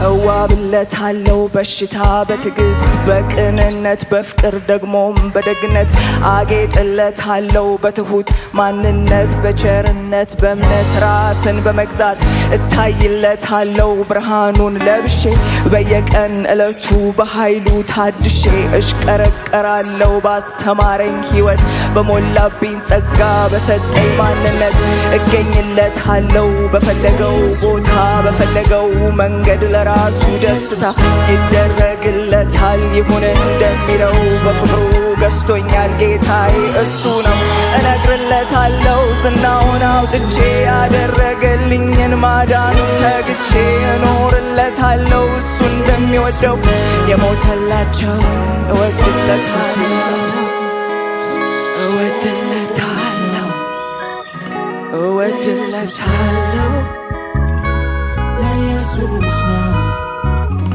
እዋብለታለሁ በሽታ በትዕግስት በቅንነት በፍቅር ደግሞም በደግነት አጌጥለታለሁ በትሁት ማንነት በቸርነት በእምነት ራስን በመግዛት እታይለታለሁ ብርሃኑን ለብሼ በየቀን ዕለቱ በኃይሉ ታድሼ እሽቀረቀራለሁ ባስተማረኝ ሕይወት በሞላብኝ ጸጋ በሰጠኝ ማንነት እገኝለታለሁ በፈለገው ቦታ በፈለገው መንገድ ለራሱ ደስታ ይደረግለታል ይሁን እንደሚለው በፍቅሩ ገዝቶኛል ጌታዬ እሱ ነው እነግርለታለሁ ዝናውን አውጥቼ ያደረገልኝን ማዳኑን ተግቼ እኖርለታለሁ እሱ እንደሚወደው የሞተላቸውን እወድለታለሁ እወድለታለሁ ለኢየሱስ ነው